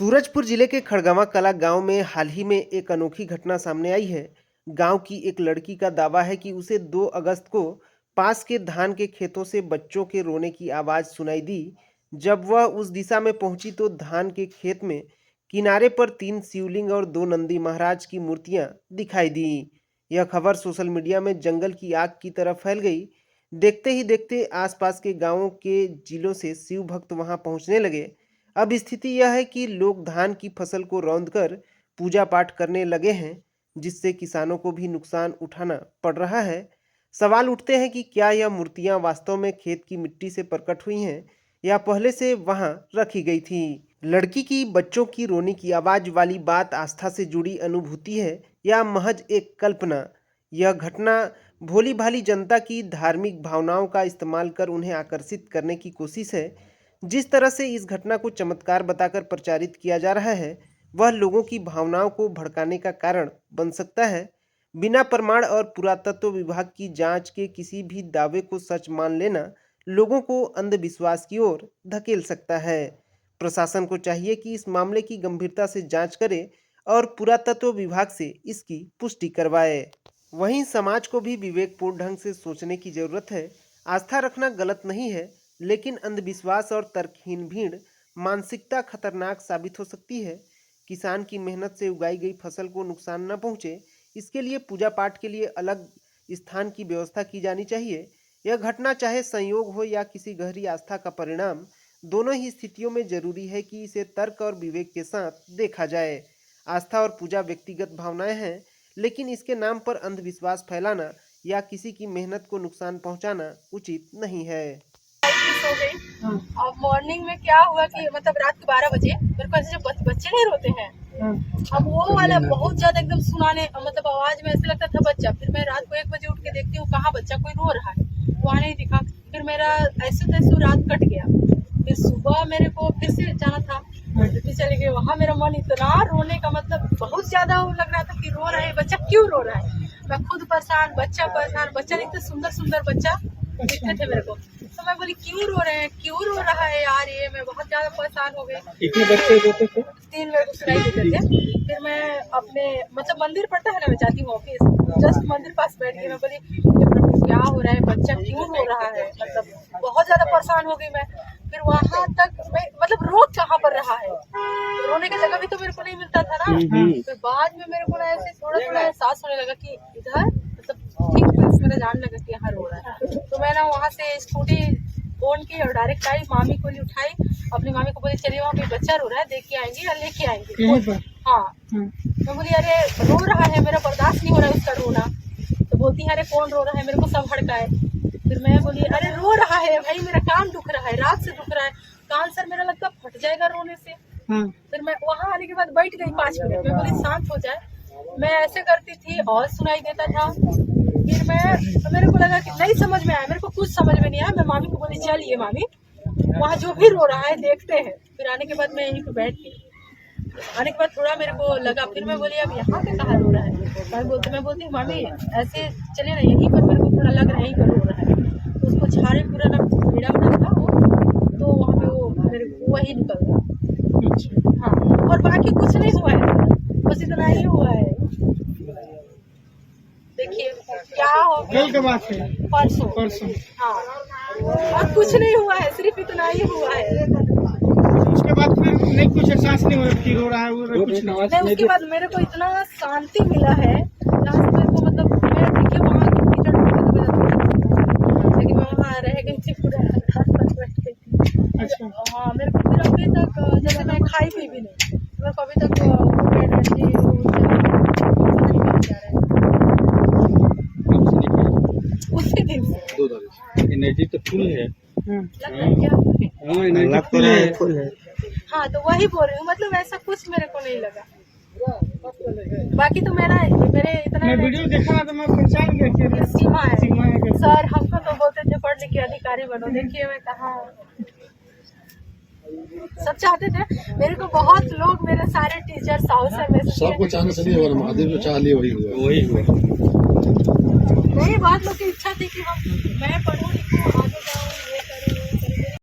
सूरजपुर जिले के खड़गवां कला गांव में हाल ही में एक अनोखी घटना सामने आई है। गांव की एक लड़की का दावा है कि उसे 2 अगस्त को पास के धान के खेतों से बच्चों के रोने की आवाज़ सुनाई दी। जब वह उस दिशा में पहुंची तो धान के खेत में किनारे पर 3 शिवलिंग और 2 नंदी महाराज की मूर्तियां दिखाई दी। यह खबर सोशल मीडिया में जंगल की आग की तरह फैल गई। देखते ही देखते आसपास के गांवों के जिलों से शिव भक्त वहां पहुंचने लगे। अब स्थिति यह है कि लोग धान की फसल को रौंदकर पूजा पाठ करने लगे हैं, जिससे किसानों को भी नुकसान उठाना पड़ रहा है। सवाल उठते हैं कि क्या यह मूर्तियां वास्तव में खेत की मिट्टी से प्रकट हुई हैं या पहले से वहां रखी गई थी। लड़की की बच्चों की रोने की आवाज वाली बात आस्था से जुड़ी अनुभूति है या महज एक कल्पना। यह घटना भोली भाली जनता की धार्मिक भावनाओं का इस्तेमाल कर उन्हें आकर्षित करने की कोशिश है। जिस तरह से इस घटना को चमत्कार बताकर प्रचारित किया जा रहा है, वह लोगों की भावनाओं को भड़काने का कारण बन सकता है। बिना प्रमाण और पुरातत्व विभाग की जांच के किसी भी दावे को सच मान लेना लोगों को अंधविश्वास की ओर धकेल सकता है। प्रशासन को चाहिए कि इस मामले की गंभीरता से जांच करे और पुरातत्व विभाग से इसकी पुष्टि करवाए। वहीं समाज को भी विवेकपूर्ण ढंग से सोचने की जरूरत है। आस्था रखना गलत नहीं है, लेकिन अंधविश्वास और तर्कहीन भीड़ मानसिकता खतरनाक साबित हो सकती है। किसान की मेहनत से उगाई गई फसल को नुकसान न पहुंचे, इसके लिए पूजा पाठ के लिए अलग स्थान की व्यवस्था की जानी चाहिए। यह घटना चाहे संयोग हो या किसी गहरी आस्था का परिणाम, दोनों ही स्थितियों में जरूरी है कि इसे तर्क और विवेक के साथ देखा जाए। आस्था और पूजा व्यक्तिगत भावनाएं हैं, लेकिन इसके नाम पर अंधविश्वास फैलाना या किसी की मेहनत को नुकसान पहुंचाना उचित नहीं है। हो गई। अब मॉर्निंग में क्या हुआ कि मतलब रात के 12 बजे मेरे को ऐसे जो बच्चे नहीं रोते हैं, अब वो वाला बहुत ज्यादा एकदम सुनाने मतलब आवाज में ऐसे लगता था बच्चा। फिर मैं रात को 1 बजे उठ के देखती हूँ कहाँ बच्चा कोई रो रहा है, वहाँ नहीं दिखा। फिर मेरा ऐसे तैसे रात कट गया। फिर सुबह मेरे को फिर से जाना था, फिर चले गए। वहाँ मेरा मन इतना रोने का मतलब बहुत ज्यादा लग रहा था कि रो रहा है बच्चा, क्यों रो रहा है। मैं खुद परेशान, बच्चा परेशान। बच्चा इतने सुंदर सुंदर बच्चा दिखते थे मेरे को, तो मैं बोली क्यों रो रहे हैं, क्यों रो रहा है यार। ये मैं बहुत ज्यादा परेशान हो गई। कितने बच्चे रोते थे? 3 मेरे को सुनाई देते थे। फिर मैं अपने मतलब मंदिर पड़ता है ना, मैं जाती हूँ ऑफिस, जस्ट मंदिर पास बैठ गई। मैं बोली क्या हो रहा है, बच्चा क्यों रो रहा है, मतलब बहुत ज्यादा परेशान हो गई मैं। फिर वहां तक मैं मतलब रो कहाँ पर रहा है, रोने की जगह भी तो मेरे को नहीं मिलता था ना। फिर बाद में मेरे को ना ऐसे थोड़ा थोड़ा एहसास होने लगा कि इधर मतलब ठीक है, मेरा जान लगा कि यहाँ रो रहा है। तो मैं ना वहाँ से स्कूटी फोन की और डायरेक्ट आई, मामी को उठाई, अपनी मामी को बोली चलिए वहाँ पे बच्चा रो रहा है, देख के आएंगे या लेके आएंगे। हाँ, मैं बोली अरे रो रहा है, मेरा बर्दाश्त नहीं हो रहा है उसका रोना। तो बोलती है अरे कौन रो रहा है, मेरे को सब हड़काए। फिर मैं बोली अरे रो रहा है भाई, मेरा कान दुख रहा है, रात से दुख रहा है कान, सर मेरा लगता फट जाएगा रोने से। फिर मैं वहाँ आने के बाद बैठ गई 5 मिनट, मैं बोली शांत हो जाए। मैं ऐसे करती थी और सुनाई देता था। फिर मेरे को लगा कि नहीं समझ में आया, मेरे को कुछ समझ में नहीं आया। मैं मामी को बोली चलिए मामी वहाँ जो भी रो रहा है देखते हैं। फिर आने के बाद मैं यहीं पे बैठ गई। आने के बाद थोड़ा मेरे को लगा, फिर मैं बोली अब यहाँ पे कहाँ रो रहा है। मैं बोलती मामी ऐसे चले ना, यहीं पर मेरे को थोड़ा लग रहा है यहीं पर रो रहा है। तो उसको झाड़े पूरा ना पीड़ा बना था वो, तो वहाँ पे वो मेरे को वही निकल गया। हाँ, और बाकी कुछ नहीं हुआ है, बस इतना ही हुआ है। देखिए क्या हो गया परसों। हाँ, और कुछ नहीं हुआ है, सिर्फ इतना ही हुआ है। उसके बाद फिर नहीं कुछ एहसास नहीं हुआ कि रो रहा है वो कुछ नहीं। उसके बाद मेरे को इतना शांति मिला है, जहाँ मेरे को मतलब मैं देखिए वहाँ लेकिन मैं वहाँ रह गई थी पूरा रात तक बैठ गई थी। अच्छा। हाँ, मेरे को फिर अभी तक जैसे मैं खाई पी भी नहीं, मैं कभी तक उसी दिन से एनर्जी तो फुल है। फुल है। हाँ, तो वही बोल रही हूँ, मतलब ऐसा कुछ मेरे को नहीं लगा। बाकी तो मेरे इतना मैं वीडियो देखा ना तो मैं पहचान गया कि सीमा है। सर हमको तो बोलते थे पढ़ लिख के अधिकारी बनो, देखिए मैं कहाँ। सब चाहते थे, मेरे को बहुत लोग, मेरे सारे टीचर साउथ से मैसेज सबको चाहने से नहीं हो रहा, महादेव जो चाह लिए वही हुआ। नहीं, बहुत लोग की इच्छा थी कि मैं पढ़ूं लिखूं आगे जाऊं।